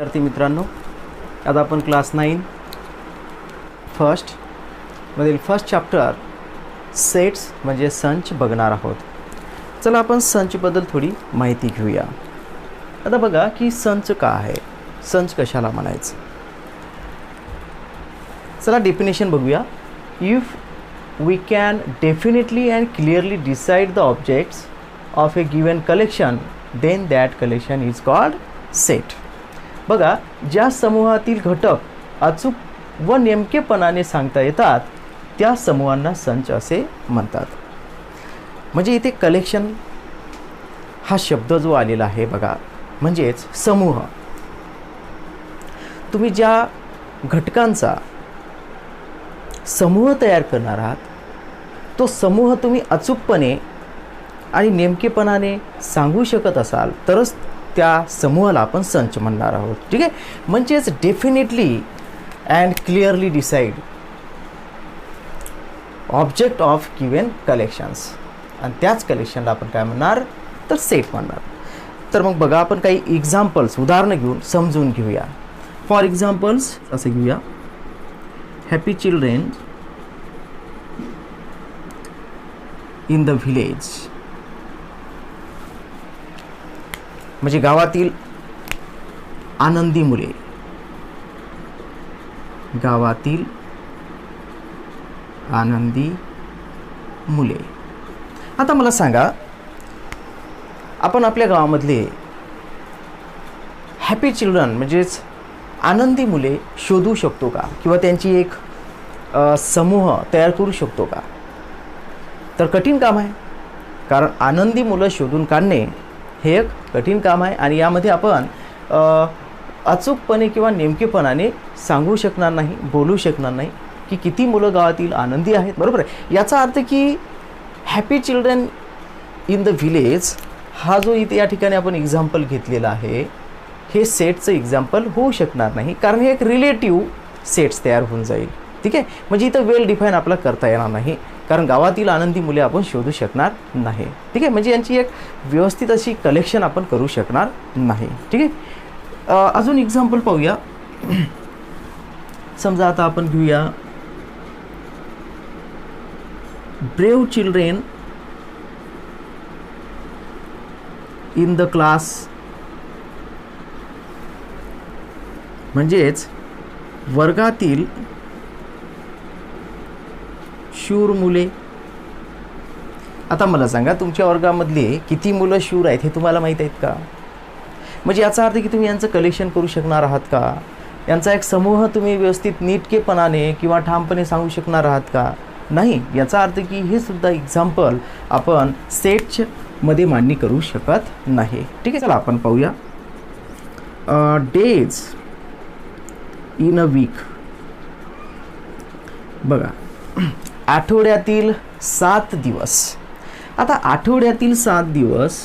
विद्यार्थी मित्रांनो, आता आपण क्लास 9 मधील फर्स्ट चॅप्टर सेट्स म्हणजे संच बघणार आहोत. चला आपण संचबद्दल थोडी माहिती घेऊया. आता बघा की संच का आहे, संच कशाला म्हणायचं. चला डेफिनेशन बघूया. If we can definitely and clearly decide the objects of a given collection, then that collection is called set. बघा, ज्या समूहातील घटक अचूक व नेमकेपणाने सांगता येतात त्या समूहांना संच असे म्हणतात. म्हणजे इथे कलेक्शन हा शब्द जो आलेला आहे बघा, म्हणजेच समूह. तुम्ही ज्या घटकांचा समूह तयार करणार आहात तो समूह तुम्ही अचूकपणे आणि नेमकेपणाने सांगू शकत असाल तरच त्या समूहाला आपण संच म्हणणार आहोत. ठीक आहे, म्हणजेच definitely and clearly decide object of given collections, आणि त्याच कलेक्शनला आपण काय म्हणणार तर सेट म्हणणार. तर मग बघा, आपण काही एक्झाम्पल्स उदाहरणं घेऊन समजून घेऊया. फॉर एक्झाम्पल्स असं घेऊया, happy children in the village, म्हणजे गावातील आनंदी मुले, गावातील आनंदी मुले. आता मला सांगा, आपण आपल्या गावामधले हॅपी चिल्ड्रन म्हणजेच आनंदी मुले शोधू शकतो का, किंवा त्यांची एक समूह तयार करू शकतो का? तर कठीण काम आहे, कारण आनंदी मुलं शोधून काढणे हे एक कठीण काम आहे, आणि यामध्ये आपण अचूकपणे किंवा नेमकेपणाने सांगू शकणार नाही, बोलू शकणार नाही की किती मुलं गावातील आनंदी आहेत. बरोबर आहे. याचा अर्थ की happy children in the village हा जो इथे या ठिकाणी आपण एक्झाम्पल घेतलेला आहे हे सेटचं एक्झाम्पल होऊ शकणार नाही, कारण हे एक रिलेटिव्ह सेट्स तयार होऊन जाईल. ठीक आहे, म्हणजे इथं वेल डिफाईन आपला करता येणार नाही, कारण गावातील आनंदी मुले आपण शोधू शकणार नाही. ठीक आहे, म्हणजे यांची एक व्यवस्थित अशी कलेक्शन आपण करू शकणार नाही. ठीक आहे, अजून एक्झाम्पल पाहूया. समजा आता आपण घेऊया, brave children in the class, म्हणजेच वर्गातील शूर मुले. आता मला सांगा, तुमच्या वर्गामधले किती मुलं शूर आहेत हे तुम्हाला माहीत आहेत का? म्हणजे याचा अर्थ की तुम्ही यांचं कलेक्शन करू शकणार आहात का? यांचा एक समूह तुम्ही व्यवस्थित नीटकेपणाने किंवा ठामपणे सांगू शकणार आहात का? नाही. याचा अर्थ की हे सुद्धा एक्झाम्पल आपण सेटमध्ये मांडणी करू शकत नाही. ठीक आहे, चला आपण पाहूया. डेज इन अ वीक, बघा, आठवड्यातील 7 दिवस. आता आठवड्यातील 7 दिवस,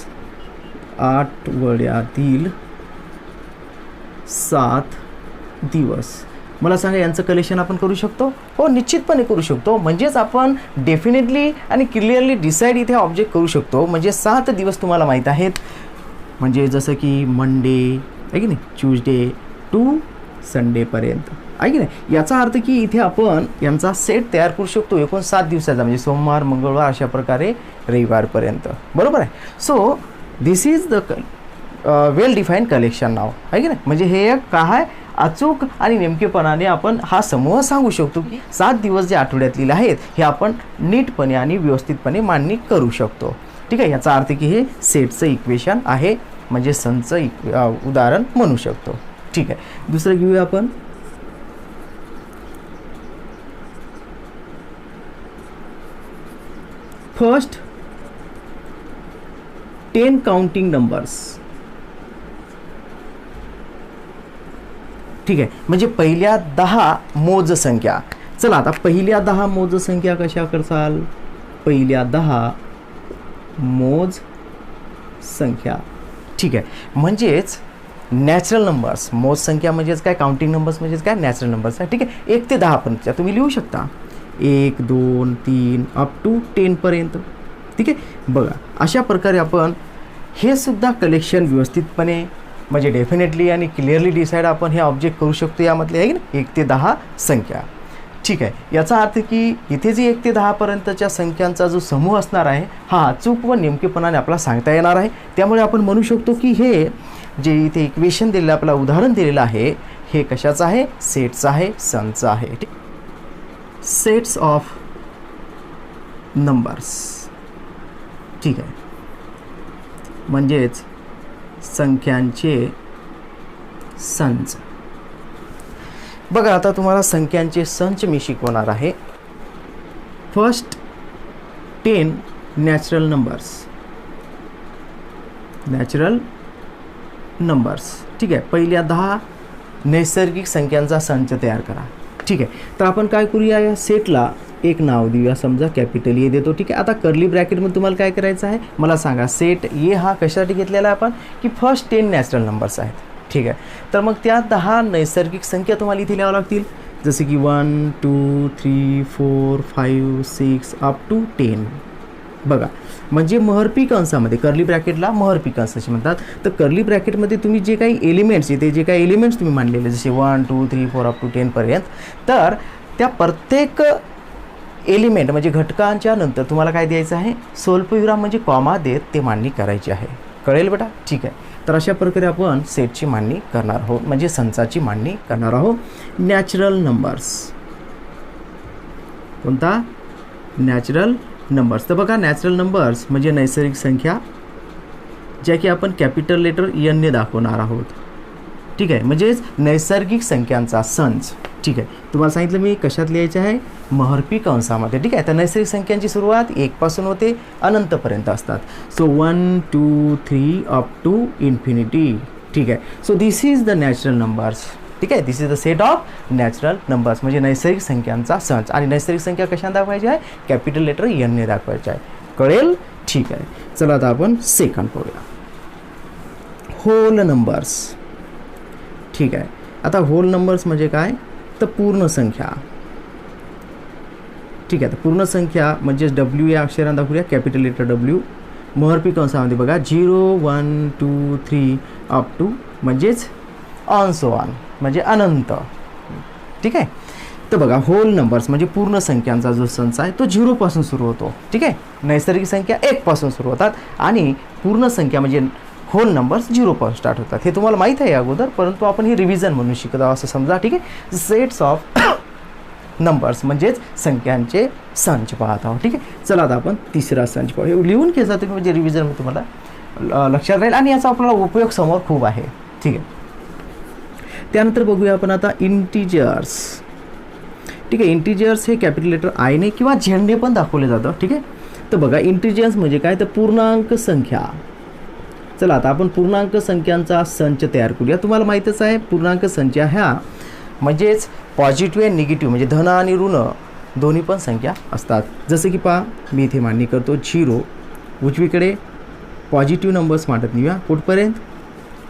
आठवड्यातील 7 दिवस, मला सांगा यांचं कलेक्शन आपण करू शकतो? हो, निश्चितपणे करू शकतो. म्हणजेच आपण डेफिनेटली आणि क्लिअरली डिसाईड इथे ऑब्जेक्ट करू शकतो. म्हणजे 7 दिवस तुम्हाला माहीत आहेत, म्हणजे जसं की मंडे आहे की नाही, ट्यूजडे टू संडेपर्यंत आहे की नाही. याचा अर्थ की इथे आपण यांचा सेट तयार करू शकतो एकूण 7 दिवसाचा, म्हणजे सोमवार, मंगळवार, अशा प्रकारे रविवारपर्यंत. बरोबर आहे. So this is the well define collection नाव आहे की नाही. म्हणजे हे एक काय अचूक आणि नेमकेपणाने आपण हा समूह सांगू शकतो की 7 दिवस जे आठवड्यातले आहेत हे आपण नीटपणे आणि व्यवस्थितपणे मांडणी करू शकतो. ठीक आहे, याचा अर्थ की हे सेटचं इक्वेशन आहे, म्हणजे संच उदाहरण म्हणू शकतो. ठीक आहे, दुसरं घेऊया आपण. First 10 counting numbers. ठीक आहे, म्हणजे पहिल्या 10 मोज संख्या. चला आता पहिल्या 10 मोज संख्या कशा करसाल? पहिल्या 10 मोज संख्या. ठीक आहे, म्हणजेच नॅचरल नंबर्स. मोज संख्या म्हणजेच काय, काउंटिंग नंबर्स म्हणजेच काय, नॅचरल नंबर्स आहे. ठीक आहे, 1 ते 10 पर्यंत तुम्ही लिहू शकता, 1 2 3 अप टू 10 पर्यंत. ठीक आहे, बघा अशा प्रकारे आपण हे सुद्धा कलेक्शन व्यवस्थितपणे म्हणजे डेफिनेटली आणि क्लिअरली डिसाईड आपण हे ऑब्जेक्ट करू शकतो यामधले आहे ना 1 ते 10 संख्या. ठीक आहे, याचा अर्थ की इथे जी 1 ते 10 पर्यंतच्या संख्यांचा जो समूह असणार आहे हा अचूक व नेमकेपणाने आपला सांगता येणार आहे. त्यामुळे आपण म्हणू शकतो की हे जे इथे इक्वेशन दिलेलं आपलं उदाहरण दिलेलं आहे हे कशाचं आहे, सेट्स आहे, सनचं आहे. Sets of numbers. ठीक आहे, म्हणजेच संख्यांचे संच. बघा आता तुम्हाला संख्यांचे संच मी शिकवणार आहे. First 10 natural numbers. ठीक आहे, पहिल्या 10 नैसर्गिक संख्यांचा संच तयार करा. ठीक आहे, तर आपण काय करूया, या सेटला एक नाव देऊया, समजा कॅपिटल ए देतो. ठीक आहे, आता कर्ली ब्रॅकेटमध्ये तुम्हाला काय करायचं आहे मला सांगा. सेट ए हा कशासाठी घेतलेला आहे आपण की फर्स्ट 10 नॅचरल नंबर्स आहेत. ठीक आहे, तर मग त्या 10 नैसर्गिक संख्या तुम्हाला इथे लिहावं लागतील, जसे की 1 2 3 4 5 6 अप टू 10. बघा, म्हणजे महरपी कंसामध्ये कर्ली ब्रॅकेटला महरपी कंस असे म्हणतात. तर कर्ली ब्रॅकेटमध्ये तुम्ही जे काही एलिमेंट्स इथे जे काही एलिमेंट्स तुम्ही मांडलेले जसे 1 2 3 4 अप टू 10 पर्यंत, तर त्या प्रत्येक एलिमेंट म्हणजे घटकांच्या नंतर तुम्हाला काय द्यायचं आहे, स्वल्पविराम म्हणजे कॉमा देत ते मांडणी करायची आहे. कळेल बेटा? ठीक आहे, तर अशा प्रकारे आपण सेटची मांडणी करणार आहोत, म्हणजे संचाची मांडणी करणार आहोत. Natural numbers. कोणता? Natural numbers. तर बघा, नॅचरल नंबर्स म्हणजे नैसर्गिक संख्या ज्या की आपण कॅपिटल लेटर एनने दाखवणार आहोत. ठीक आहे, म्हणजेच नैसर्गिक संख्यांचा संच. ठीक आहे, तुम्हाला सांगितलं मी कशात लिहायचे आहे, महरपी कंसामध्ये. ठीक आहे, तर नैसर्गिक संख्यांची सुरुवात 1 पासून होते, अनंतपर्यंत असतात. So 1 2 3 up to infinity. ठीक आहे, so this is the natural numbers. ठीक आहे, this is the set of natural numbers म्हणजे नैसर्गिक संख्यांचा संच. आणि नैसर्गिक संख्या कशाने दाखवायची आहे, कॅपिटल लेटर एनने दाखवायची आहे. कळेल? ठीक आहे, चला आता आपण सेकंड पाहूया, होल नंबर्स. ठीक आहे, आता होल नंबर्स म्हणजे काय, तर पूर्ण संख्या. ठीक आहे, तर पूर्ण संख्या म्हणजेच डब्ल्यू या अक्षराने दाखवूया, कॅपिटल लेटर डब्ल्यू. महरपी कंसामध्ये बघा 0 1 2 3 अप टू म्हणजेच ऑन सो ऑन म्हणजे अनंत. ठीक आहे, तर बघा होल नंबर्स म्हणजे पूर्ण संख्यांचा जो संच आहे तो 0 पासून सुरू होतो. ठीक आहे, नैसर्गिक संख्या 1 पासून सुरू होतात आणि पूर्ण संख्या म्हणजे होल नंबर्स 0 पासून स्टार्ट होतात. हे तुम्हाला माहीत आहे अगोदर, परंतु आपण ही रिव्हिजन म्हणून शिकत आहोत असं समजा. ठीक आहे, सेट्स ऑफ नंबर्स म्हणजेच संख्यांचे संच पाहत आहोत. ठीक आहे, चला आता आपण तिसरा संच पाहू. हे लिहून घ्यायचा तुम्ही म्हणजे रिव्हिजन तुम्हाला लक्षात राहील आणि याचा आपल्याला उपयोग समोर खूप आहे. ठीक आहे, त्यानंतर बघूया आपण आता इंटिजर्स. ठीक आहे, इंटिजर्स हे कॅपिटल लेटर आयने किंवा झेडने पण दाखवले जातं. ठीक आहे, तर बघा इंटिजर्स म्हणजे काय, तर पूर्णांक संख्या. चला आता आपण पूर्णांक संख्यांचा संच तयार करूया. तुम्हाला माहीतच आहे पूर्णांक संख्या ह्या म्हणजेच पॉझिटिव्ह आणि निगेटिव्ह म्हणजे धन आणि ऋण दोन्ही पण संख्या असतात. जसं की पहा, मी इथे मांडणी करतो 0 उजवीकडे पॉझिटिव्ह नंबर्स मांडत नेऊया कुठपर्यंत,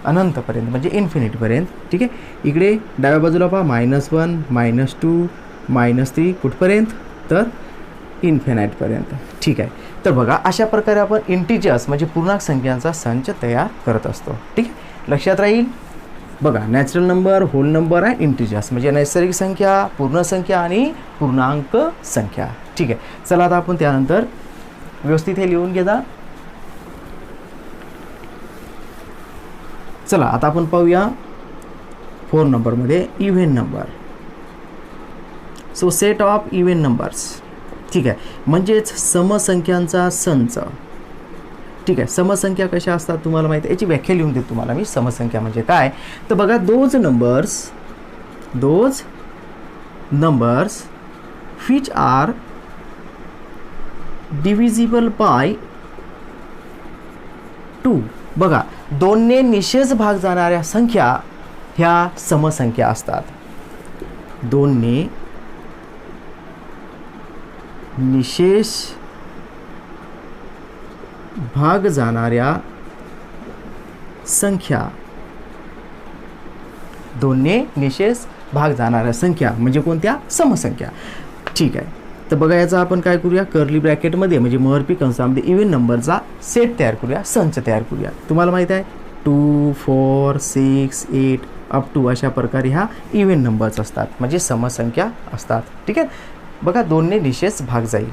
अनंतपर्यंत म्हणजे इन्फिनिटपर्यंत. ठीक आहे, इकडे डाव्या बाजूला पहा -1 -2 -3 कुठपर्यंत, तर इन्फिनाईटपर्यंत. ठीक आहे, तर बघा अशा प्रकारे आपण इंटिजर्स म्हणजे पूर्णांक संख्यांचा संच तयार करत असतो. ठीक आहे, लक्षात राहील. बघा, नॅचरल नंबर, होल नंबर आहे, इंटिजर्स म्हणजे नैसर्गिक संख्या, पूर्ण संख्या आणि पूर्णांक संख्या. ठीक आहे, चला आता आपण त्यानंतर व्यवस्थित हे लिहून घेजा. चला आता आपण पाहूया 4 नंबरमध्ये even number. So set of even numbers. ठीक आहे, म्हणजेच समसंख्यांचा संच. ठीक आहे, समसंख्या कशा असतात तुम्हाला माहिती आहे, याची व्याख्या लिहून देतो तुम्हाला मी. समसंख्या म्हणजे काय, तर बघा those numbers which are divisible by 2. बघा, 2ने निशेष भाग जाणाऱ्या संख्या ह्या समसंख्या असतात. 2ने निशेष भाग जाणाऱ्या संख्या, 2ने निशेष भाग जाणाऱ्या संख्या म्हणजे कोणत्या, समसंख्या. ठीक आहे, तर बघा याचा आपण काय करूया, कर्ली ब्रॅकेटमध्ये म्हणजे महरपी कंसामध्ये इव्हन नंबरचा सेट तयार करूया, संच तयार करूया. तुम्हाला माहिती आहे 2 4 6 8 अप टू अशा प्रकारे ह्या इव्हन नंबर्स असतात, म्हणजे समसंख्या असतात. ठीक आहे, बघा 2ने निशेष भाग जाईल.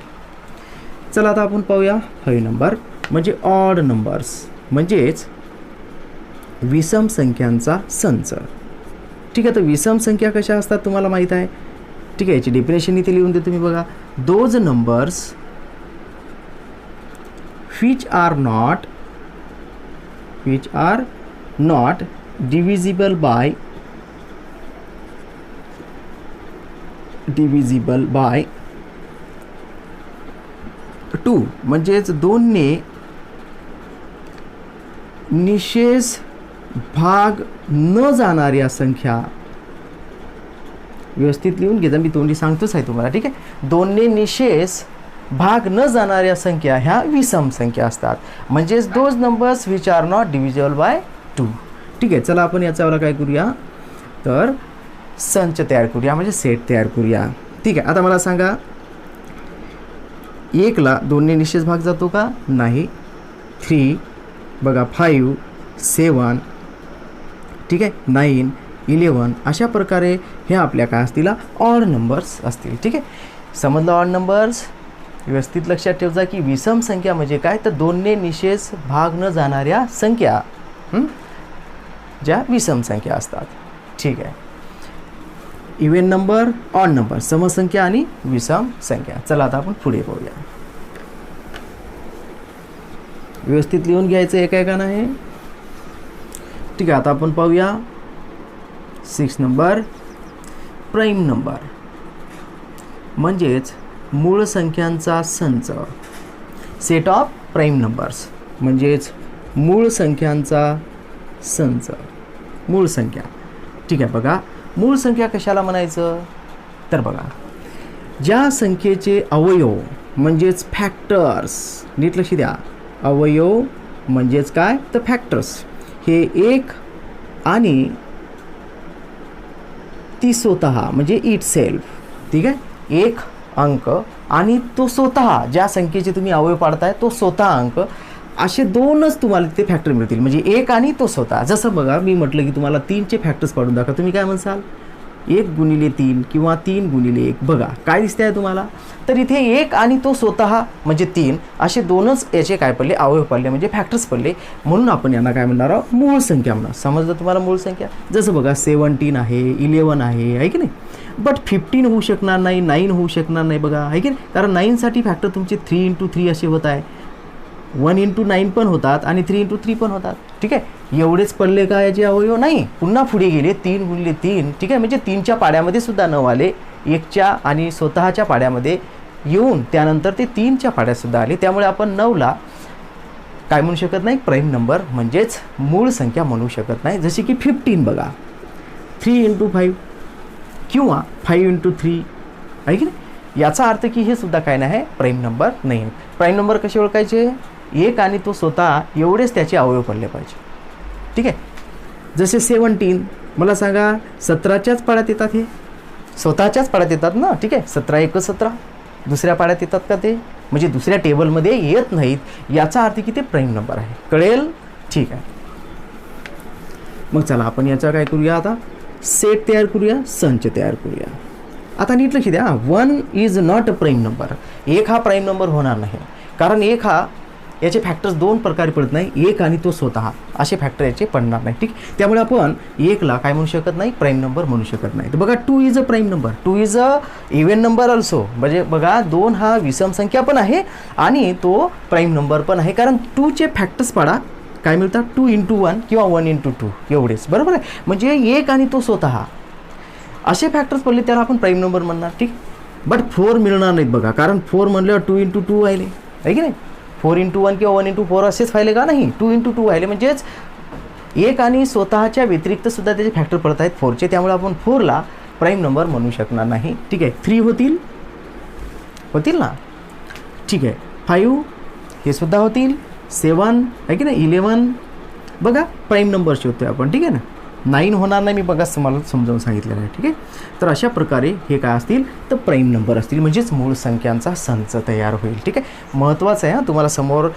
चला आता आपण पाहूया 5 नंबर म्हणजे ऑड नंबर्स, म्हणजेच विषम संख्यांचा संच. ठीक आहे, तर विषम संख्या कशा असतात तुम्हाला माहीत आहे. ठीक आहे, याची डेफिनेशन इथे लिहून देतो मी बघा. Those numbers which are not divisible by 2 म्हणजेच 2ने निशेष भाग न जाणाऱ्या संख्या. व्यवस्थित लिहून घे, मी तोंडी सांगतोच आहे तुम्हाला. ठीक आहे, 2ने निशेष भाग न जाणाऱ्या संख्या ह्या विषम संख्या असतात, म्हणजेच those numbers which are not divisible by 2. ठीक आहे, चला आपण याच्यावर काय करूया, तर संच तयार करूया, म्हणजे सेट तयार करूया. ठीक आहे, आता मला सांगा 1ला 2ने निशेष भाग जातो का? नाही. 3 बघा, 5 7 ठीक आहे, 9 11 अशा प्रकारे हे आपल्या काय असतील, ऑड नंबर्स असतील. ठीक आहे, समजलं ऑड नंबर्स. व्यवस्थित लक्षात ठेवा की विषम संख्या म्हणजे काय, तर 2ने निशेष भाग न जाणाऱ्या संख्या ज्या विषम संख्या असतात. ठीक आहे, इव्हन नंबर, ऑड नंबर, समसंख्या आणि विषम संख्या. चला आता आपण पुढे पाहूया. व्यवस्थित लिहून घ्यायचं एका आहे. ठीक आहे, आता आपण पाहूया 6 नंबर प्राईम नंबर, म्हणजेच मूळ संख्यांचा संच. सेट ऑफ प्राईम नंबर्स म्हणजेच मूळ संख्यांचा संच, मूळ संख्या. ठीक आहे, बघा मूळ संख्या कशाला म्हणायचं, तर बघा ज्या संख्येचे अवयव म्हणजेच फॅक्टर्स, नीट लक्ष द्या, अवयव म्हणजेच काय, तर फॅक्टर्स हे 1 आणि ती स्वतः म्हणजे इट सेल्फ. ठीक आहे, एक अंक आणि तो स्वतः ज्या संख्येचे तुम्ही अवयव पाडताय तो स्वतः अंक, असे 2च तुम्हाला ते फॅक्टर मिळतील, म्हणजे 1 आणि तो स्वतः. जसं बघा मी म्हटलं की तुम्हाला 3चे फॅक्टर्स पाडून दाखवा, तुम्ही काय म्हणसाल, 1 गुणिले 3 किंवा 3 गुणिले 1. बघा काय दिसते आहे तुम्हाला, तर इथे 1 आणि तो स्वतः म्हणजे 3 असे 2च याचे काय पडले, अवयव पडले, म्हणजे फॅक्टर्स पडले, म्हणून आपण यांना काय म्हणणार आहोत, मूळ संख्या म्हणा. समजलं तुम्हाला मूळ संख्या. जसं बघा 17 आहे, 11 आहे की नाही, बट 15 होऊ शकणार नाही, 9 होऊ शकणार नाही, बघा आहे की नाही, कारण 9साठी फॅक्टर तुमचे 3 × 3 असे होत आहे, 1 × 9 पण होतात आणि 3 × 3 पण होतात. ठीक आहे, एवढेच पडले का याचे अवयव, नाही, पुन्हा पुढे गेले 3 गुणिले 3. ठीक आहे, म्हणजे 3च्या पाड्यामध्ये सुद्धा 9 आले, 1च्या आणि स्वतःच्या पाड्यामध्ये येऊन त्यानंतर ते 3च्या पाड्यात सुद्धा आले, त्यामुळे आपण 9ला काय म्हणू शकत नाही, प्राईम नंबर म्हणजेच मूळ संख्या म्हणू शकत नाही. जशी की 15 बघा, 3 × 5 किंवा 5 × 3 आहे की नाही, याचा अर्थ की हे सुद्धा काय नाही, प्राईम नंबर नाही. प्राईम नंबर कसे ओळखायचे, 1 आणि तो स्वतः एवढेच त्याचे अवयव पडले पाहिजे. ठीक आहे, जसे 17 मला सांगा 17च्याच पाड्यात येतात, हे स्वतःच्याच पाड्यात येतात ना. ठीक आहे, 17 × 1 = 17, दुसऱ्या पाड्यात येतात का ते, म्हणजे दुसऱ्या टेबलमध्ये येत नाहीत, याचा अर्थ की ते प्राईम नंबर आहे. कळेल. ठीक आहे, मग चला आपण याचा काय करूया, आता सेट तयार करूया, संच तयार करूया. आता नीट लक्ष द्या, 1 is not a prime number. 1 हा प्राईम नंबर होणार नाही, कारण 1 हा याचे फॅक्टर्स 2 प्रकारे पडत नाही, 1 आणि तो स्वतः असे फॅक्टर याचे पडणार नाही. ठीक, त्यामुळे आपण 1ला काय म्हणू शकत नाही, प्राईम नंबर म्हणू शकत नाही. तर बघा 2 is a prime number, 2 is a even number also, म्हणजे बघा 2 हा विषम संख्या पण आहे आणि तो प्राईम नंबर पण आहे, कारण 2चे फॅक्टर्स पाडा काय मिळतात, 2 × 1 किंवा 1 × 2 एवढेच, बरोबर आहे. म्हणजे 1 आणि तो स्वतः असे फॅक्टर्स पडले त्याला आपण प्राईम नंबर म्हणणार. ठीक, बट 4 मिळणार नाहीत बघा, कारण 4 म्हणल्यावर 2 × 2 व्हायले आहे की नाही, 4 × 1 किंवा 1 × 4 असेच व्हायले का, नाही, 2 × 2 व्हायले, म्हणजेच 1 आणि स्वतःच्या व्यतिरिक्त सुद्धा त्याचे फॅक्टर पडत आहेत 4चे, त्यामुळे आपण 4ला प्राईम नंबर म्हणू शकणार नाही. ठीक आहे, 3 होतील ना. ठीक आहे, 5 हे सुद्धा होतील, 7 आहे की नाही, 11 बघा प्राईम नंबर शोधतोय आपण. ठीक आहे ना, 9 होणार नाही, मी बघा तुम्हाला समजावून सांगितलेलं आहे. ठीक आहे, तर अशा प्रकारे हे काय असतील, तर प्राईम नंबर असतील, म्हणजेच मूळ संख्यांचा संच तयार होईल. ठीक आहे, महत्त्वाचं आहे. तुम्हाला समोर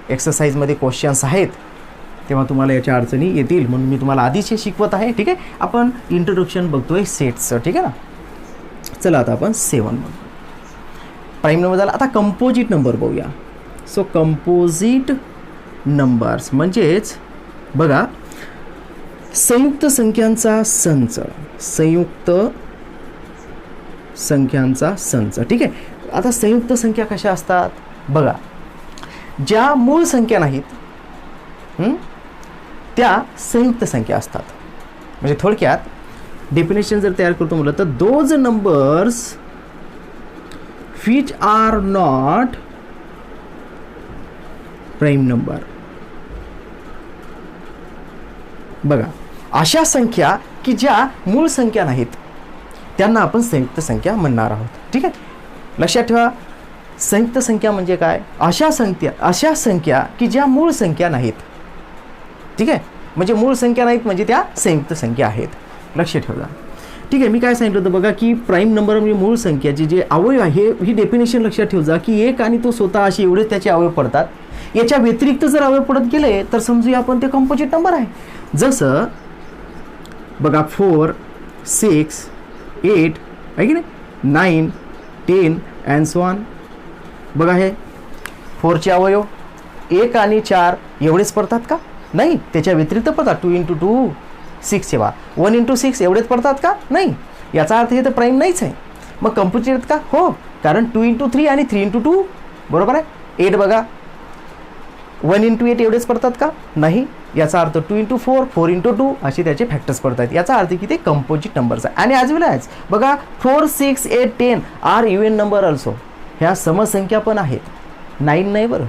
एक्सरसाइजमध्ये क्वेश्चन्स आहेत, तेव्हा तुम्हाला याच्या अडचणी येतील, म्हणून मी तुम्हाला आधीच हे शिकवत आहे. ठीक आहे, आपण इंट्रोडक्शन बघतोय सेट्सचं. ठीक आहे ना. चला आता आपण 7 बघू. प्राईम नंबर झाला. आता कंपोजिट नंबर बघूया. सो कंपोजिट नंबर्स म्हणजेच बघा संयुक्त संख्यांचा संच. संयुक्त संख्यांचा संच. ठीक आहे. आता संयुक्त संख्या कशा असतात बघा, ज्या मूळ संख्या नाहीत त्या संयुक्त संख्या असतात. म्हणजे थोडक्यात डेफिनेशन जर तयार करतो म्हटलं तर those numbers which are not prime number. बघा अशा संख्या की ज्या मूळ संख्या नाहीत त्यांना आपण संयुक्त संख्या म्हणणार आहोत. ठीक आहे, लक्षात ठेवा. संयुक्त संख्या म्हणजे काय, अशा संख्या की ज्या मूळ संख्या नाहीत. ठीक आहे, म्हणजे मूळ संख्या नाहीत म्हणजे त्या संयुक्त संख्या आहेत. लक्षात ठेवा. ठीक आहे, मी काय सांगितलं होतं बघा की प्राईम नंबर म्हणजे मूळ संख्याचे जे अवयव आहे ही डेफिनेशन लक्षात ठेवा की एक आणि तो स्वतः असे एवढेच त्याचे अवयव पडतात. याच्या व्यतिरिक्त जर अवयव पडत गेले तर समजूया आपण ते कंपोजिट नंबर आहे. जसं बघा 4, 6, 8 आहे की नाही, 9, 10 अँड सो ऑन. बघा हे 4चे अवयव 1 आणि 4 एवढेच पडतात का, नाही, त्याच्या व्यतिरिक्त पडतात. 2 × 2 6 सेवा 1 × 6 एवढेच पडतात का, नाही. याचा अर्थ हे तर प्राईम नाहीच आहे. मग कंपोजिट आहेत का, हो, कारण 2 × 3 आणि 3 × 2 बरोबर आहे. 8 बघा 1 × 8 एवढेच पडतात का, नाही. याचा अर्थ 2 × 4 4 × 2 असे त्याचे फॅक्टर्स पडतात. याचा अर्थ की ते कंपोजिट नंबर्स आहे. आणि ॲज वेल ॲज बघा 4, 6, 8, 10 आर इव्हन नंबर ऑल्सो. ह्या समसंख्या पण आहेत, 9 नाही बरं.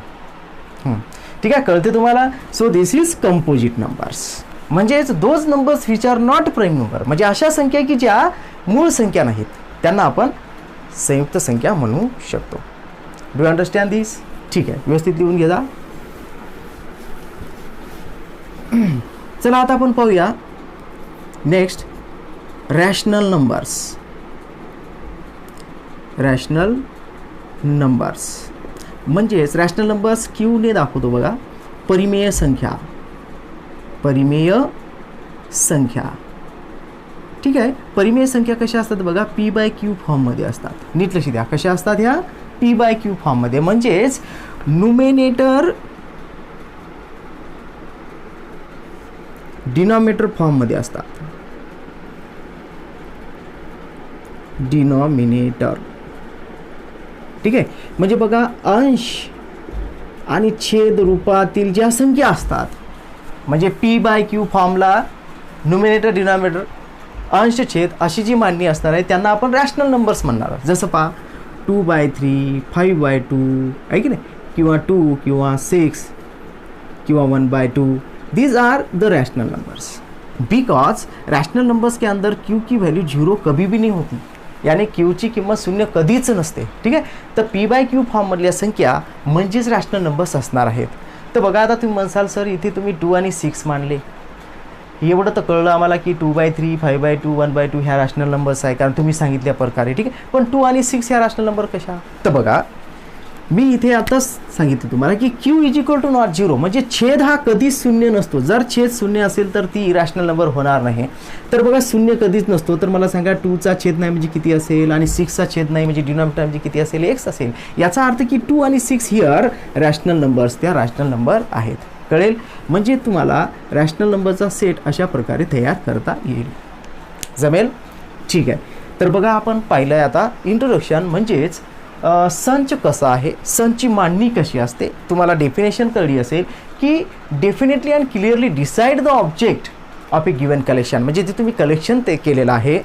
ठीक आहे, कळते तुम्हाला. So this is composite numbers. म्हणजेच those numbers which are not prime number, म्हणजे अशा संख्या की ज्या मूळ संख्या नाहीत त्यांना आपण संयुक्त संख्या म्हणू शकतो. डू यू अंडरस्टँड दिस? ठीक आहे, व्यवस्थित लिहून घ्या. चला आता आपण पाहूया next rational numbers. Rational numbers म्हणजेच रॅशनल नंबर्स क्यूने दाखवतो बघा. परिमेय संख्या, परिमेय संख्या. ठीक आहे, परिमेय संख्या कशा असतात बघा, P/Q फॉर्ममध्ये असतात. नीट लक्ष द्या, कशा असतात ह्या P/Q फॉर्ममध्ये. म्हणजेच न्यूमेरेटर डिनॉमिनेटर फॉर्ममध्ये असतात. डिनॉमिनेटर. ठीक आहे, म्हणजे बघा अंश आणि छेद रूपातील ज्या संख्या असतात, म्हणजे P/Q फॉर्मला न्यूमिनेटर डिनॉमिनेटर अंश छेद अशी जी मांडणी असणार आहे त्यांना आपण रॅशनल नंबर्स म्हणणार आहोत. जसं पहा 2/3 5/2 आहे की नाही, किंवा 2 किंवा 6 किंवा 1/2. These are the rational numbers because rational numbers के अंदर क्यू की वैल्यू 0 कभी भी नहीं होती, यानी क्यू ची किंमत 0 कधीच नसते. ठीक आहे, तर P/Q फॉर्ममधल्या संख्या म्हणजेच रॅशनल नंबर्स असणार आहेत. तर बघा आता तुम्ही म्हणसाल सर इथे तुम्ही 2 आणि 6 मानले, एवढं तर कळलं आम्हाला की 2/3 5/2 1/2 ह्या रॅशनल नंबर्स आहे कारण तुम्ही सांगितल्या प्रकारे. ठीक आहे, पण 2 आणि 6 ह्या रॅशनल नंबर कशा. तर बघा मी इथे आताच सांगितलं तुम्हाला की Q = नॉट 0, म्हणजे छेद हा कधीच शून्य नसतो. जर छेद शून्य असेल तर ती इरॅशनल नंबर होणार नाही. तर बघा शून्य कधीच नसतो. तर मला सांगा 2चा छेद नाही म्हणजे किती असेल, आणि 6चा छेद नाही म्हणजे डिनॉमिनेटर म्हणजे किती असेल, x असेल. याचा अर्थ की 2 आणि 6 हिअर रॅशनल नंबर्स, त्या रॅशनल नंबर आहेत. कळेल, म्हणजे तुम्हाला रॅशनल नंबरचा सेट अशा प्रकारे तयार करता येईल. जमेल. ठीक आहे, तर बघा आपण पाहिलं आहे आता इंट्रोडक्शन, म्हणजेच संच कसा आहे, संचची मांडणी कशी असते. तुम्हाला डेफिनेशन कळली असेल की definitely and clearly decide the object of A given collection, म्हणजे जे तुम्ही कलेक्शन ते केलेलं आहे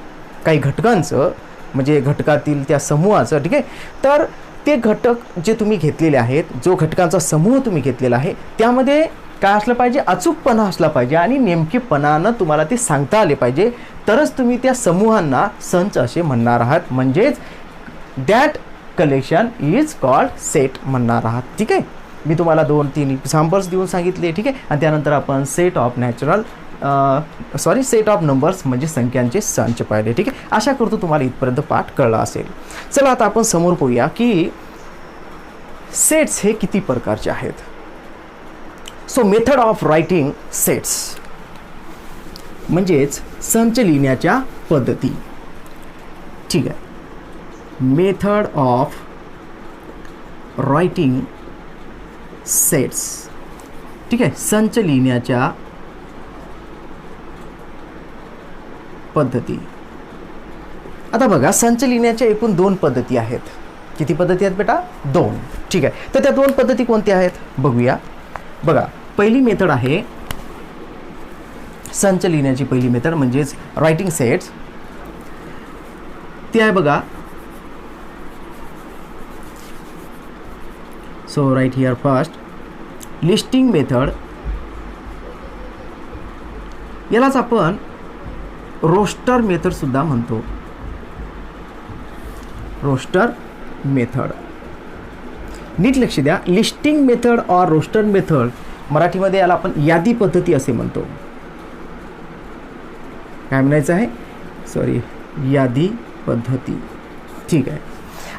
काही घटकांचं, म्हणजे घटकातील त्या समूहाचं. ठीक आहे, तर ते घटक जे तुम्ही घेतलेले आहेत, जो घटकांचा समूह तुम्ही घेतलेला आहे त्यामध्ये काय असलं पाहिजे, अचूकपणा असला पाहिजे आणि नेमकेपणानं तुम्हाला ते सांगता आले पाहिजे, तरच तुम्ही त्या समूहांना संच असे म्हणणार आहात. म्हणजेच that collection is called set म्हणणार आहात. ठीक आहे, मी तुम्हाला 2-3 एक्झाम्पल्स देऊन सांगितले. ठीक आहे, आणि त्यानंतर आपण सेट ऑफ नंबर्स म्हणजे संख्यांचे संच पाहिले. ठीक आहे, आशा करतो तुम्हाला इथपर्यंत पाठ कळला असेल. चला आता आपण समोर पाहूया की सेट्स हे किती प्रकारचे आहेत. So method of writing sets म्हणजेच संच लिहिण्याच्या पद्धती. ठीक आहे. Method of writing sets. ठीक आहे. संच लिहिण्याच्या पद्धती. आता बघा, संच लिहिण्याच्या एकूण 2 पद्धती आहेत. किती पद्धती आहेत बेटा? 2. ठीक आहे. तर त्या 2 पद्धती कोणत्या आहेत बघूया. बघा, पहिली मेथड आहे संच लिहिण्याची पहिली मेथड म्हणजेच रायटिंग सेट्स. ती आहे बघा, so write here first listing method. यालाच आपण रोस्टर मेथड सुद्धा म्हणतो. Roster method. नीट लक्ष द्या. लिस्टिंग मेथड और रोस्टर मेथड मराठीमध्ये याला आपण यादी पद्धती असे म्हणतो. काय म्हणायचं आहे? सॉरी, यादी पद्धती. ठीक आहे.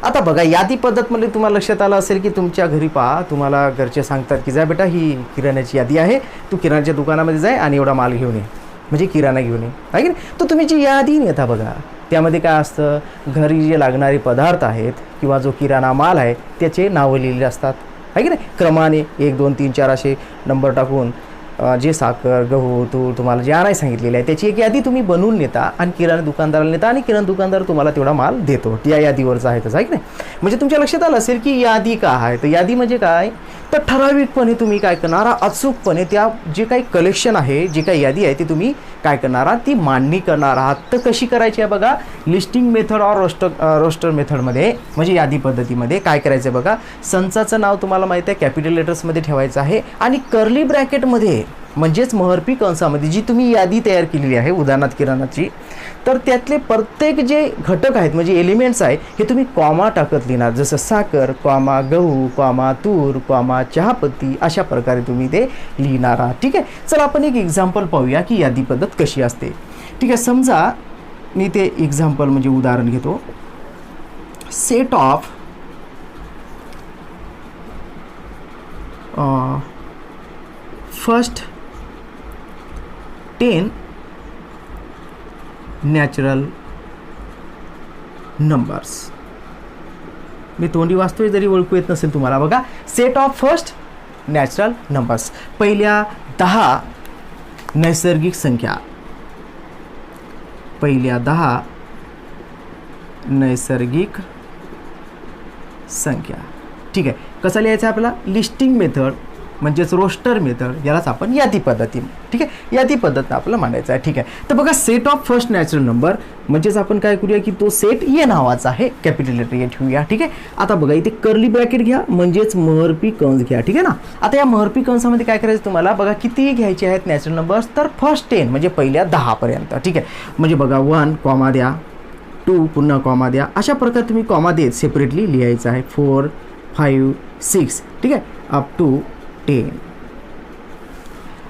आता बघा, यादी पद्धत म्हणजे तुम्हाला लक्षात आलं असेल की तुमच्या घरी पहा, तुम्हाला घरचे सांगतात की जा बेटा, ही किराण्याची यादी आहे, तू किराण्याच्या दुकानामध्ये जाय आणि एवढा माल घेऊन ये, म्हणजे किराणा घेऊन ये, आहे की नाही? तर तुम्ही जी यादी नेता बघा, त्यामध्ये काय असतं, घरी जे लागणारे पदार्थ आहेत किंवा जो किराणा माल आहे त्याचे नावं लिहिलेले असतात, आहे की नाही? क्रमाने 1 2 3 4 असे नंबर टाकून जे साखर, गहू, तूर तुम्हाला जे आणायला सांगितलेले आहे त्याची एक यादी तुम्ही बनवून नेता आणि किराणा दुकानदाराला नेता आणि किराणा दुकानदार तुम्हाला तेवढा माल देतो. या यादीवरचा आहे तसं, आहे की नाही? म्हणजे तुमच्या लक्षात आलं असेल की यादी काय आहे. तर यादी म्हणजे काय, तर ठराविकपणे तुम्ही काय करणारा, अचूकपणे त्या जे काही कलेक्शन आहे, जे काही यादी आहे ती तुम्ही काय करणार आहात, ती मांडणी करणार आहात. तर कशी करायची आहे बघा, लिस्टिंग मेथड और रोस्टर मेथडमध्ये म्हणजे यादी पद्धतीमध्ये काय करायचं आहे बघा, संचाचं नाव तुम्हाला माहिती आहे कॅपिटल लेटर्समध्ये ठेवायचं आहे आणि कर्ली ब्रॅकेटमध्ये म्हणजेच महरपी कंसामध्ये जी तुम्ही यादी तयार केलेली आहे, उदाहरणार्थ किराणाची, तर त्यातले प्रत्येक जे घटक आहेत म्हणजे एलिमेंट्स आहे हे तुम्ही कॉमा टाकत लिहिणार. जसं साखर, कॉमा गहू, कॉमा तूर, कॉमा चहापत्ती, अशा प्रकारे तुम्ही ते लिहिणार आहात. ठीक आहे. चला आपण एक एक्झाम्पल पाहूया की यादी पद्धत कशी असते. ठीक आहे. समजा मी ते एक्झाम्पल म्हणजे उदाहरण घेतो. Set of first 10 natural numbers. मी तोंडी वाचतोय जरी ओळखू येत नसेल तुम्हाला. बघा, set of first natural numbers, पहिल्या 10 नैसर्गिक संख्या. पहिल्या 10 नैसर्गिक संख्या. ठीक आहे. कसा लिहायचं आहे आपल्याला, लिस्टिंग मेथड म्हणजेच रोस्टर मेथड, यालाच आपण यादी पद्धती. ठीक आहे. यादी पद्धत आपल्याला मांडायचं आहे. ठीक आहे. तर बघा, set of first natural number म्हणजेच आपण काय करूया की तो सेट ए नावाचा आहे, कॅपिटल लेटर ए ठेवूया. ठीक आहे. आता बघा, इथे कर्ली ब्रॅकेट घ्या म्हणजेच महरपी कंस घ्या. ठीक आहे ना. आता या महरपी कंसामध्ये काय करायचं तुम्हाला, बघा किती घ्यायचे आहेत नॅचरल नंबर्स, तर फर्स्ट 10 म्हणजे पहिल्या 10 पर्यंत. ठीक आहे. म्हणजे बघा 1 कॉमा द्या, 2 पुन्हा कॉमा द्या, अशा प्रकारे तुम्ही कॉमा देत सेपरेटली लिहायचं आहे. 4 5 6. ठीक आहे. Up to 10.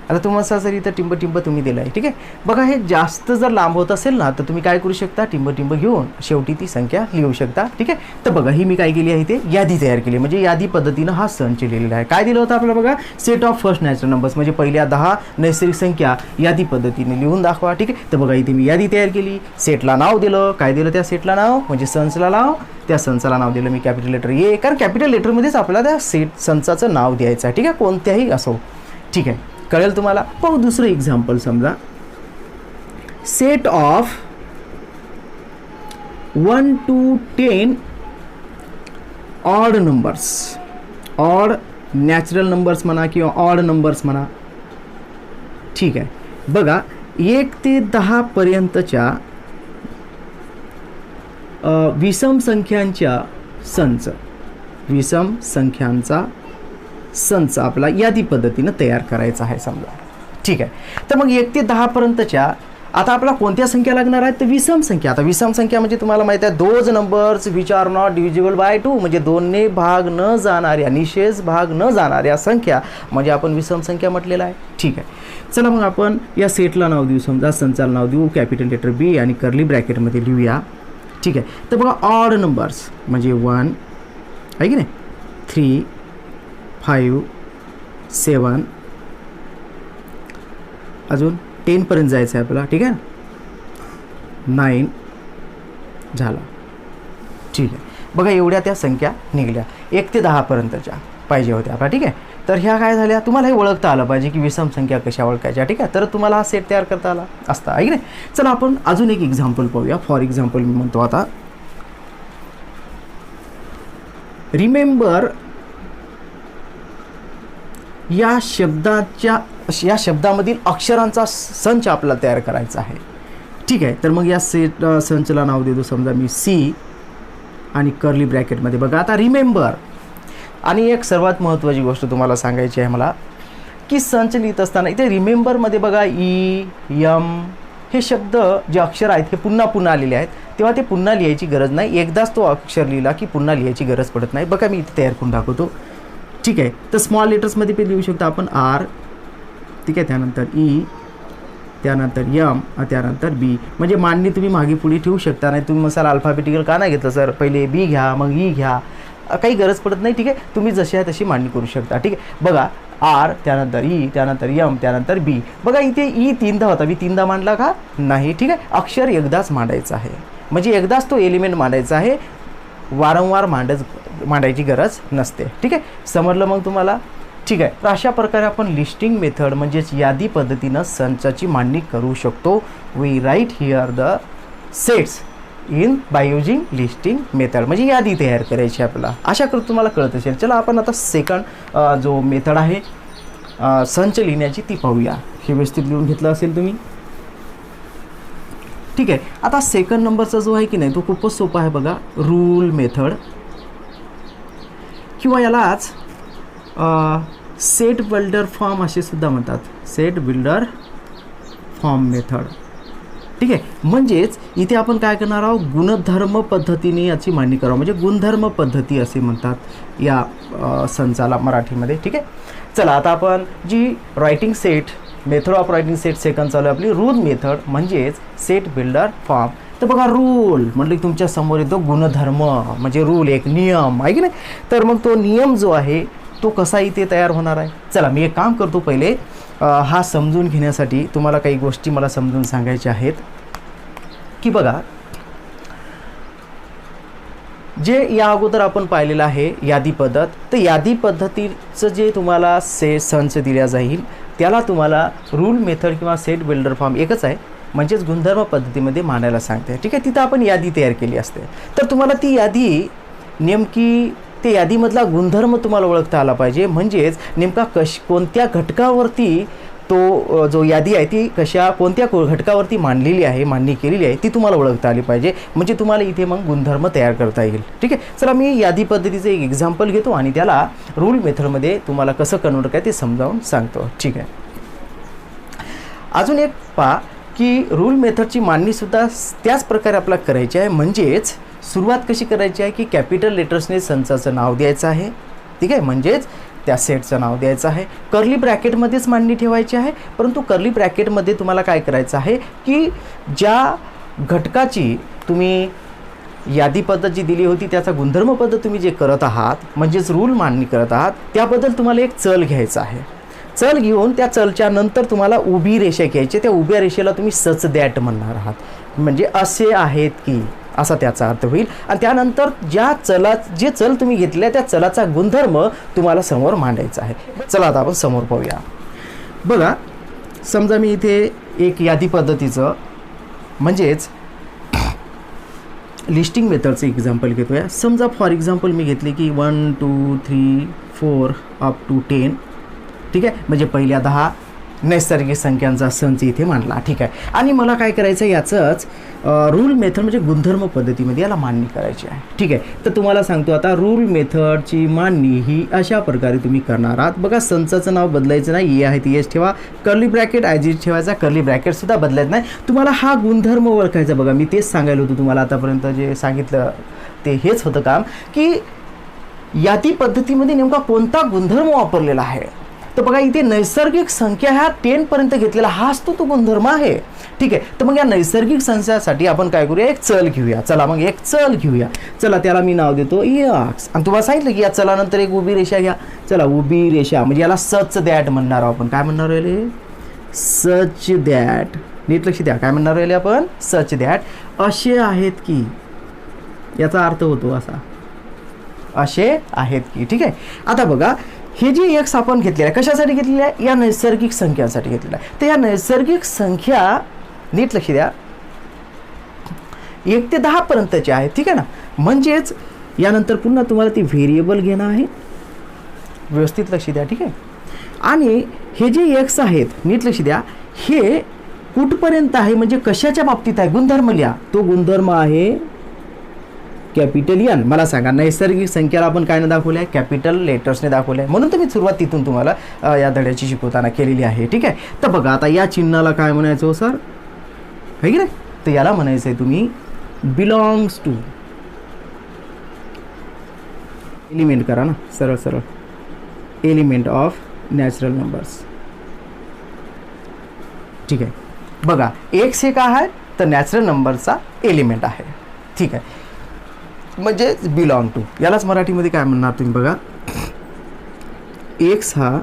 आता तुम्हाला जर इथं टिंब तुम्ही दिलं आहे. ठीक आहे. बघा, हे जास्त जर लांब होत असेल ना तर तुम्ही काय करू शकता, टिंब घेऊन शेवटी ती संख्या लिहू शकता. ठीक आहे. तर बघा, ही मी काय केली आहे, ते यादी तयार केली म्हणजे यादी पद्धतीनं हा संच लिहिलेला आहे. काय दिलं होतं आपल्याला बघा, set of first natural numbers म्हणजे पहिल्या 10 नैसर्गिक संख्या यादी पद्धतीने लिहून दाखवा. ठीक आहे. तर बघा, इथे मी यादी तयार केली, सेटला नाव दिलं. काय दिलं त्या सेटला नाव, म्हणजे संचला नाव. त्या संचाला नाव दिलं मी कॅपिटल लेटर ए, कारण कॅपिटल लेटरमध्येच आपल्याला त्या संचाचं नाव द्यायचं आहे. ठीक आहे. कोणत्याही असो. ठीक आहे. कळेल तुम्हाला. पाहू दुसरं एक्झाम्पल. समजा set of 1 to 10 odd numbers, odd natural numbers म्हणा किंवा ऑड नंबर्स म्हणा. ठीक आहे. बघा, 1 ते 10 पर्यंतच्या विषम संख्यांच्या संच, विषम संख्यांचा संच आपला यादी पद्धतीनं तयार करायचा आहे समजा. ठीक आहे. तर मग 1 ते 10 पर्यंतच्या आता आपल्याला कोणत्या संख्या लागणार आहेत, तर विषम संख्या. आता विषम संख्या म्हणजे तुम्हाला माहिती आहे, those numbers which are not divisible by 2 म्हणजे 2ने भाग न जाणाऱ्या, निशेष भाग न जाणाऱ्या संख्या म्हणजे आपण विषम संख्या म्हटलेला आहे. ठीक आहे. चला मग आपण या सेटला नाव देऊ, समजा संचाला नाव देऊ कॅपिटल लेटर बी आणि कर्ली ब्रॅकेटमध्ये लिहूया. ठीक आहे. तर बघा, ऑड नंबर्स म्हणजे 1 आहे की नाही, 3 5 7 अजून 10पर्यंत जायचं आहे आपल्याला, ठीक आहे. 9 झाला, ठीक आहे. बघा एवढ्या त्या संख्या निघल्या, 1 ते 10पर्यंतच्या पाहिजे होत्या आपल्या, ठीक आहे. तर ह्या काय झाल्या, तुम्हाला हे ओळखता आलं पाहिजे की विषम संख्या कशा ओळखायच्या, ठीक आहे. तर तुम्हाला हा सेट तयार करता आला असता, आहे की नाही. चला आपण अजून एक एक्झाम्पल पाहूया. फॉर एक्झाम्पल मी म्हणतो आता, रिमेंबर या शब्दामधील अक्षरांचा संच आपल्याला तयार करायचा आहे, ठीक आहे. तर मग या संचला नाव देतो समजा मी सी आणि कर्ली ब्रॅकेटमध्ये. बघा आता रिमेंबर, आणि एक सर्वात महत्त्वाची गोष्ट तुम्हाला सांगायची आहे मला, की संच लिहित असताना इथे रिमेंबरमध्ये बघा ई यम हे शब्द जे अक्षर आहेत हे पुन्हा पुन्हा आलेले आहेत, तेव्हा ते पुन्हा लिहायची गरज नाही. एकदाच तो अक्षर लिहिला की पुन्हा लिहायची गरज पडत नाही. बघा मी इथे तयार करून दाखवतो, ठीक आहे. तर स्मॉल लेटर्समध्ये पण लिहू शकतो आपण आर, ठीक आहे, त्यानंतर ई, त्यानंतर यम, त्यानंतर बी. म्हणजे मांडणी तुम्ही मागे पुढे ठेवू शकता. नाही तुम्ही मसाला अल्फाबेटिकल का नाही घेतलं सर, पहिले बी घ्या मग ई घ्या, काही गरज पडत नाही, ठीक आहे. तुम्ही जशी आहे तशी मांडणी करू शकता, ठीक आहे. बघा आर, त्यानंतर ई, त्यानंतर यम, त्यानंतर बी. बघा इथे ई 3दा होता, मी 3दा मांडला का नाही, ठीक आहे. अक्षर एकदाच मांडायचं आहे, म्हणजे एकदाच तो एलिमेंट मांडायचा आहे, वारंवार मांडायची गरज नसते, ठीक आहे. समजलं मग तुम्हाला, ठीक आहे. तर अशा प्रकारे आपण लिस्टिंग मेथड म्हणजेच यादी पद्धतीनं संचाची मांडणी करू शकतो. We write here the sets in by using listing method, म्हणजे यादी तयार करायची आपल्याला. अशा करून तुम्हाला कळत असेल. चला आपण आता सेकंड जो मेथड आहे संच लिहिण्याची ती पाहूया. हे व्यवस्थित लिहून घेतलं असेल तुम्ही, ठीक आहे. आता सेकंड नंबरचा जो आहे की नाही तो खूपच सोपा आहे. बघा रूल मेथड, किंवा यालाच सेट बिल्डर फॉर्म असे सुद्धा म्हणतात, सेट बिल्डर फॉर्म मेथड, ठीक आहे. म्हणजेच इथे आपण काय करणार आहोत, गुणधर्म पद्धतीने याची मांडणी करावं, म्हणजे गुणधर्म पद्धती असे म्हणतात या संचाला मराठीमध्ये, ठीक आहे. चला आता आपण जी writing set method of writing set second चालू आहे आपली रूल मेथड, म्हणजेच सेट बिल्डर फॉर्म. तर बघा रूल म्हटलं की तुमच्या समोर येतो गुणधर्म, म्हणजे रूल एक नियम आहे की नाही. तर मग तो नियम जो आहे तो कसा इथे तयार होणार आहे. चला मी एक काम करतो, पहिले हा समजून घेण्यासाठी तुम्हाला काही गोष्टी मला समजून सांगायच्या आहेत. की बघा जे या अगोदर आपण पाहिलेलं आहे यादी पद्धत, तर यादी पद्धतीचं जे तुम्हाला संच दिल्या जाईल त्याला तुम्हाला रूल मेथड किंवा सेट बिल्डर फॉर्म एकच आहे, म्हणजेच गुणधर्म पद्धतीमध्ये मांडायला सांगते, ठीक आहे. तिथं आपण यादी तयार केली असते. तर तुम्हाला ती यादी नेमकी ते यादीमधला गुणधर्म तुम्हाला ओळखता आला पाहिजे, म्हणजेच नेमका कोणत्या घटकावरती तो जो यादी आहे ती कोणत्या घटकावरती मांडणी केलेली आहे ती तुम्हाला ओळखता आली पाहिजे, म्हणजे तुम्हाला इथे मग गुणधर्म तयार करता येईल, ठीक आहे. चला मी यादी पद्धतीचं एक एक्झाम्पल घेतो आणि त्याला रूल मेथडमध्ये तुम्हाला कसं कन्वर्ट करायचं ते समजावून सांगतो, ठीक आहे. अजून एक पहा की रूल मेथडची मांडणीसुद्धा त्याच प्रकारे आपल्याला करायची आहे. म्हणजेच सुरुवात कशी करायची आहे की कॅपिटल लेटर्सने संचाचं नाव द्यायचं आहे, ठीक आहे. म्हणजेच त्या सेटचं नाव द्यायचं आहे. कर्ली ब्रॅकेटमध्येच मांडणी ठेवायची आहे, परंतु कर्ली ब्रॅकेटमध्ये तुम्हाला काय करायचं आहे की ज्या घटकाची तुम्ही यादी पद्धत जी दिली होती त्याचा गुणधर्म पद्धत तुम्ही जे करत आहात म्हणजेच रूल मांडणी करत आहात त्याबद्दल तुम्हाला एक चल घ्यायचा आहे. चल घेऊन त्या चलच्या नंतर तुम्हाला उभी रेषा घ्यायची, त्या उभ्या रेषेला तुम्ही सच दॅट म्हणणार आहात, म्हणजे असे आहेत की असा त्याचा अर्थ होईल. आणि त्यानंतर जे चल तुम्ही घेतले त्या चलाचा गुणधर्म तुम्हाला समोर मांडायचा आहे. चला आता आपण समोर पाहूया. बघा समजा मी इथे एक यादी पद्धतीचं म्हणजेच लिस्टिंग मेथडचं एक्झाम्पल घेतो आहे. समजा फॉर एक्झाम्पल मी घेतले की 1 2 3 4 अप टू 10, ठीक आहे. म्हणजे पहिल्या 10 नैसर्गिक संख्यांचा संच इथे मांडला, ठीक आहे. आणि मला काय करायचं आहे याचंच रूल मेथड म्हणजे गुणधर्म पद्धतीमध्ये याला मांडणी करायची आहे, ठीक आहे. तर तुम्हाला सांगतो आता रूल मेथडची मांडणी ही अशा प्रकारे तुम्ही करणार आहात. बघा संचाचं नाव बदलायचं नाही, ये आहे ती एस ठेवा, कर्ली ब्रॅकेट ॲज इज ठेवायचा, कर्ली ब्रॅकेटसुद्धा बदलायचं नाही. तुम्हाला हा गुणधर्म ओळखायचा. बघा मी तेच सांगायला होतं तुम्हाला आतापर्यंत जे सांगितलं ते हेच होतं काम की यादी पद्धतीमध्ये नेमका कोणता गुणधर्म वापरलेला आहे. तर बघा इथे नैसर्गिक संख्या ह्या 10पर्यंत घेतलेला हाच तो गुणधर्म आहे, ठीक आहे. तर मग या नैसर्गिक संख्यासाठी आपण काय करूया, एक चल घेऊया. चला मग एक चल घेऊया. चला त्याला मी नाव देतो एक्स. आणि तुम्हाला सांगितलं की या चलानंतर एक उभी रेषा घ्या. चला उभी रेषा म्हणजे याला सच दॅट म्हणणार आहोत आपण. काय म्हणणार आहे सच दॅट, नीट लक्ष द्या, काय म्हणणार राहिले आपण, सच दॅट असे आहेत की, याचा अर्थ होतो असा, असे आहेत की. ठीक आहे. आता बघा हे जे एक्स आपण घेतलेलं आहे कशासाठी घेतलेलं आहे, या नैसर्गिक संख्यांसाठी घेतलेलं आहे. तर या नैसर्गिक संख्या नीट लक्ष द्या 1 ते 10 पर्यंतचे आहेत. ठीक आहे ना. म्हणजेच यानंतर पुन्हा तुम्हाला ती व्हेरिएबल घेणं आहे, व्यवस्थित लक्ष द्या. ठीक आहे. आणि हे जे एक्स आहेत नीट लक्ष द्या, हे कुठपर्यंत आहे म्हणजे कशाच्या बाबतीत आहे, गुणधर्म लिहा. तो गुणधर्म आहे कॅपिटल एन. मला सांगा नैसर्गिक संख्याला आपण काय दाखवलं आहे, कॅपिटल लेटर्सने दाखवलं आहे. म्हणून तर मी सुरुवात तिथून तुम्हाला या धड्याची शिकवताना केलेली आहे. ठीक आहे. तर बघा आता या चिन्हाला काय म्हणायचं हो सर, आहे की नाही, तर याला म्हणायचं आहे तुम्ही बिलॉंग्स टू, एलिमेंट करा ना सरळ सरळ, एलिमेंट ऑफ नॅचरल नंबर्स. ठीक आहे. बघा एक्स हे काय आहे तर नॅचरल नंबरचा एलिमेंट आहे. ठीक आहे. म्हणजे बिलॉंग टू, यालाच मराठीमध्ये काय म्हणणार तुम्ही बघा, एक्स हा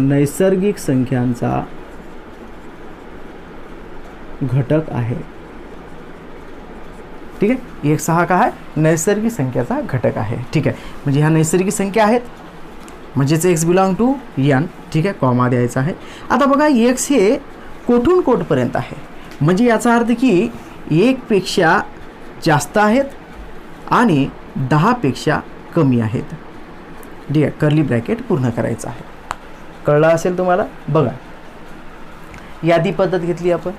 नैसर्गिक संख्यांचा घटक आहे. ठीक आहे. एक्स हा काय आहे, नैसर्गिक संख्याचा घटक आहे. ठीक आहे. म्हणजे ह्या नैसर्गिक संख्या आहेत, म्हणजेच एक्स बिलॉंग टू एन. ठीक आहे. कॉमा द्यायचा आहे. आता बघा एक्स हे कोठून कोठपर्यंत आहे, म्हणजे याचा अर्थ की 1 पेक्षा जास्त आहेत आणि 10 पेक्षा कमी आहेत. ठीक आहे. कर्ली ब्रॅकेट पूर्ण करायचं आहे. कळलं असेल तुम्हाला. बघा यादी पद्धत घेतली आपण,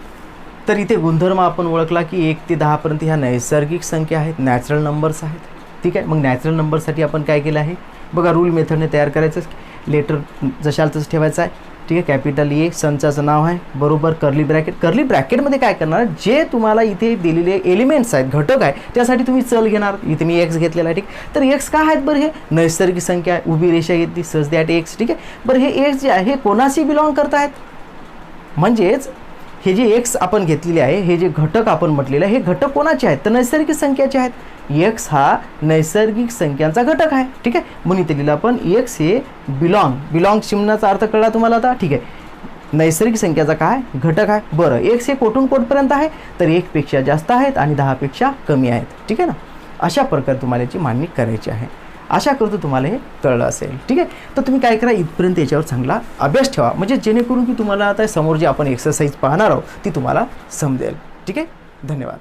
तर इथे गुणधर्म आपण ओळखला की 1 ते 10 पर्यंत ह्या नैसर्गिक संख्या आहेत, नॅचरल नंबर्स आहेत. ठीक आहे. मग नॅचरल नंबरसाठी आपण काय केलं आहे बघा, रूल मेथडने तयार करायचं, लेटर जशाल तसं ठेवायचं आहे. ठीक आहे. कॅपिटल ए, संचाचं नाव आहे बरोबर, कर्ली ब्रॅकेट. कर्ली ब्रॅकेटमध्ये काय करणार, जे तुम्हाला इथे दिलेले एलिमेंट्स आहेत, घटक आहे, त्यासाठी तुम्ही चल घेणार. इथे मी एक्स घेतलेला आहे. ठीक. तर एक्स काय आहेत बरं, हे नैसर्गिक संख्या आहे, उभी रेषा घेतली सज दॅट एक्स. ठीक आहे. बरं हे एक्स जे आहे हे कोणाशी बिलॉंग करत आहेत, म्हणजेच हे जे एक्स आपण घेतलेले आहे, हे जे घटक आपण म्हटलेले आहे, हे घटक कोणाचे आहेत तर नैसर्गिक संख्याचे आहेत. एक्स हा नैसर्गिक संख्यांचा घटक आहे. ठीक आहे. म्हणून इथे लिहिलं आपण एक्स हे बिलॉंग चिन्हाचा अर्थ कळला तुम्हाला आता. ठीक आहे. नैसर्गिक संख्याचा काय घटक आहे. बरं एक्स हे कोठून कोठपर्यंत आहे तर 1 पेक्षा जास्त आहेत आणि 10 पेक्षा कमी आहेत. ठीक आहे ना. अशा प्रकारे तुम्हाला याची मांडणी करायची आहे. आशा करतो तुम्हाला हे कळलं असेल. ठीक आहे. तर तुम्ही काय करा, इथपर्यंत याच्यावर चांगला अभ्यास ठेवा, म्हणजे जेणेकरून की तुम्हाला आता समोर जे आपण एक्सरसाइज पाहणार आहोत ती तुम्हाला समजेल. ठीक आहे. धन्यवाद.